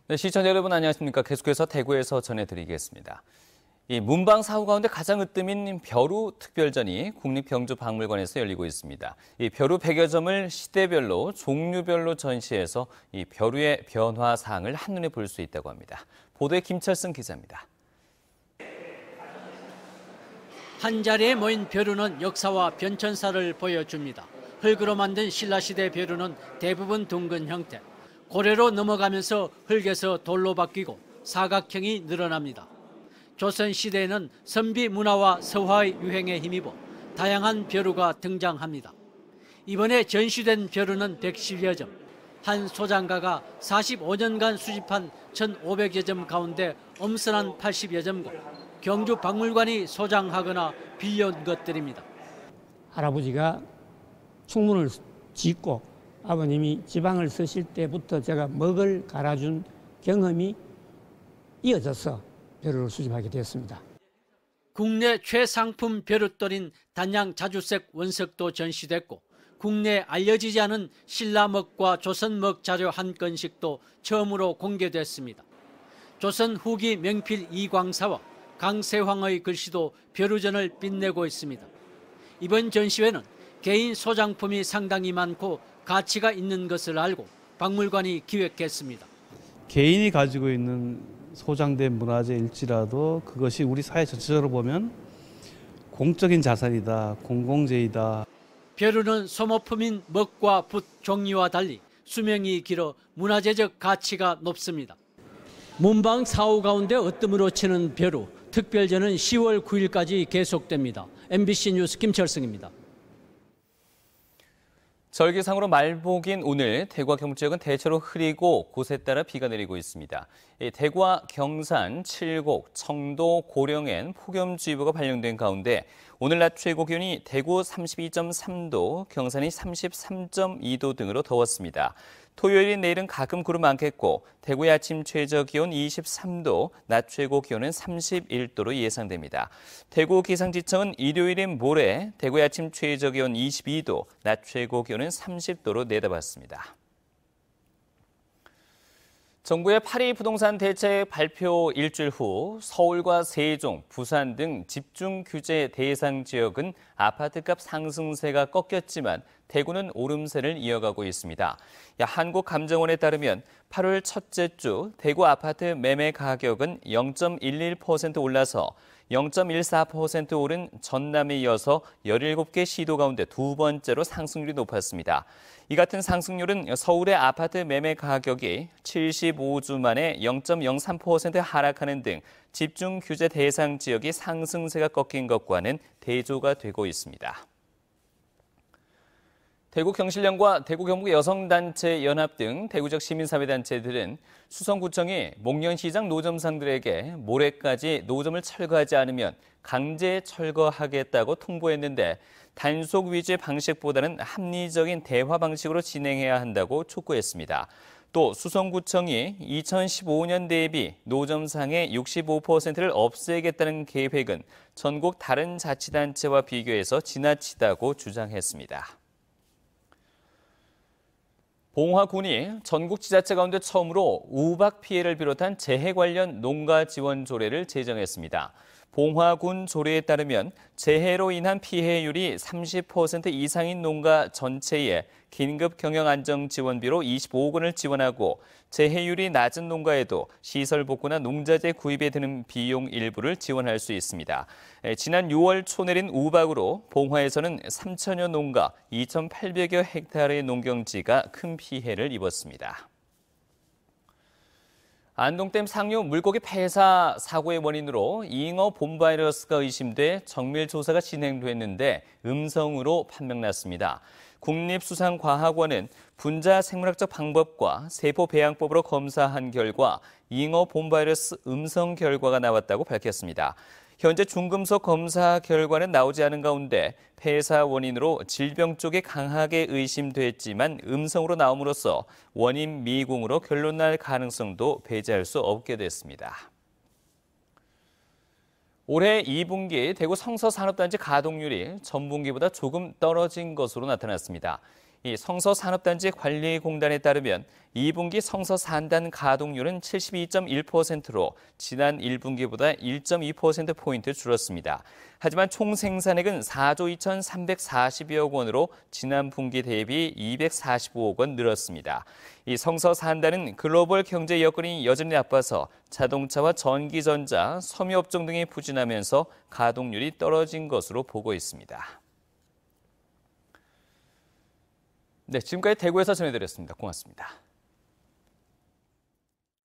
네, 시청자 여러분 안녕하십니까. 계속해서 대구에서 전해드리겠습니다. 이 문방 사후 가운데 가장 으뜸인 벼루 특별전이 국립경주박물관에서 열리고 있습니다. 이 벼루 100여 점을 시대별로 종류별로 전시해서 이 벼루의 변화 사항을 한눈에 볼 수 있다고 합니다. 보도에 김철승 기자입니다. 한자리에 모인 벼루는 역사와 변천사를 보여줍니다. 흙으로 만든 신라시대 벼루는 대부분 둥근 형태. 고래로 넘어가면서 흙에서 돌로 바뀌고 사각형이 늘어납니다. 조선시대에는 선비 문화와 서화의 유행에 힘입어 다양한 벼루가 등장합니다. 이번에 전시된 벼루는 110여 점. 한 소장가가 45년간 수집한 1,500여 점 가운데 엄선한 80여 점과 경주박물관이 소장하거나 빌려온 것들입니다. 할아버지가 충문을 짓고 아버님이 지방을 쓰실 때부터 제가 먹을 갈아준 경험이 이어져서 벼루를 수집하게 되었습니다. 국내 최상품 벼루돌인 단양 자주색 원석도 전시됐고 국내에 알려지지 않은 신라먹과 조선먹 자료 한 건씩도 처음으로 공개됐습니다. 조선 후기 명필 이광사와 강세황의 글씨도 벼루전을 빛내고 있습니다. 이번 전시회는 개인 소장품이 상당히 많고 가치가 있는 것을 알고 박물관이 기획했습니다. 개인이 가지고 있는 소장된 문화재일지라도 그것이 우리 사회 전체적으로 보면 공적인 자산이다, 공공재이다. 벼루는 소모품인 먹과 붓 종류와 달리 수명이 길어 문화재적 가치가 높습니다. 문방 사후 가운데 으뜸으로 치는 벼루 특별전은 10월 9일까지 계속됩니다. MBC 뉴스 김철승입니다. 절기상으로 말복인 오늘 대구와 경북 지역은 대체로 흐리고 곳에 따라 비가 내리고 있습니다. 대구와 경산, 칠곡, 청도, 고령엔 폭염주의보가 발령된 가운데 오늘 낮 최고 기온이 대구 32.3도, 경산이 33.2도 등으로 더웠습니다. 토요일인 내일은 가끔 구름 많겠고 대구의 아침 최저 기온 23도, 낮 최고 기온은 31도로 예상됩니다. 대구 기상지청은 일요일인 모레 대구의 아침 최저 기온 22도, 낮 최고 기온은 30도로 내다봤습니다. 정부의 8.2 부동산 대책 발표 일주일 후 서울과 세종, 부산 등 집중 규제 대상 지역은 아파트값 상승세가 꺾였지만 대구는 오름세를 이어가고 있습니다. 한국감정원에 따르면 8월 첫째 주 대구 아파트 매매 가격은 0.11% 올라서 0.14% 오른 전남에 이어서 17개 시도 가운데 두 번째로 상승률이 높았습니다. 이 같은 상승률은 서울의 아파트 매매 가격이 75주 만에 0.03% 하락하는 등 집중 규제 대상 지역이 상승세가 꺾인 것과는 대조가 되고 있습니다. 대구 경실련과 대구 경북 여성단체 연합 등 대구적 시민사회단체들은 수성구청이 목련시장 노점상들에게 모레까지 노점을 철거하지 않으면 강제 철거하겠다고 통보했는데 단속 위주의 방식보다는 합리적인 대화 방식으로 진행해야 한다고 촉구했습니다. 또 수성구청이 2015년 대비 노점상의 65%를 없애겠다는 계획은 전국 다른 자치단체와 비교해서 지나치다고 주장했습니다. 봉화군이 전국 지자체 가운데 처음으로 우박 피해를 비롯한 재해 관련 농가 지원 조례를 제정했습니다. 봉화군 조례에 따르면 재해로 인한 피해율이 30% 이상인 농가 전체에 긴급 경영 안정 지원비로 25억 원을 지원하고 재해율이 낮은 농가에도 시설 복구나 농자재 구입에 드는 비용 일부를 지원할 수 있습니다. 지난 6월 초 내린 우박으로 봉화에서는 3천여 농가 2,800여 헥타르의 농경지가 큰 피해를 입었습니다. 안동댐 상류 물고기 폐사 사고의 원인으로 잉어 봄 바이러스가 의심돼 정밀 조사가 진행됐는데 음성으로 판명났습니다. 국립수산과학원은 분자 생물학적 방법과 세포 배양법으로 검사한 결과 잉어 봄 바이러스 음성 결과가 나왔다고 밝혔습니다. 현재 중금속 검사 결과는 나오지 않은 가운데 폐사 원인으로 질병 쪽에 강하게 의심됐지만 음성으로 나옴으로써 원인 미궁으로 결론날 가능성도 배제할 수 없게 됐습니다. 올해 2분기 대구 성서산업단지 가동률이 전분기보다 조금 떨어진 것으로 나타났습니다. 이 성서산업단지 관리공단에 따르면 2분기 성서산단 가동률은 72.1%로 지난 1분기보다 1.2%포인트 줄었습니다. 하지만 총 생산액은 4조 2,340여억 원으로 지난 분기 대비 245억 원 늘었습니다. 이 성서산단은 글로벌 경제 여건이 여전히 나빠서 자동차와 전기전자, 섬유업종 등이 부진하면서 가동률이 떨어진 것으로 보고 있습니다. 네, 지금까지 대구에서 전해드렸습니다. 고맙습니다.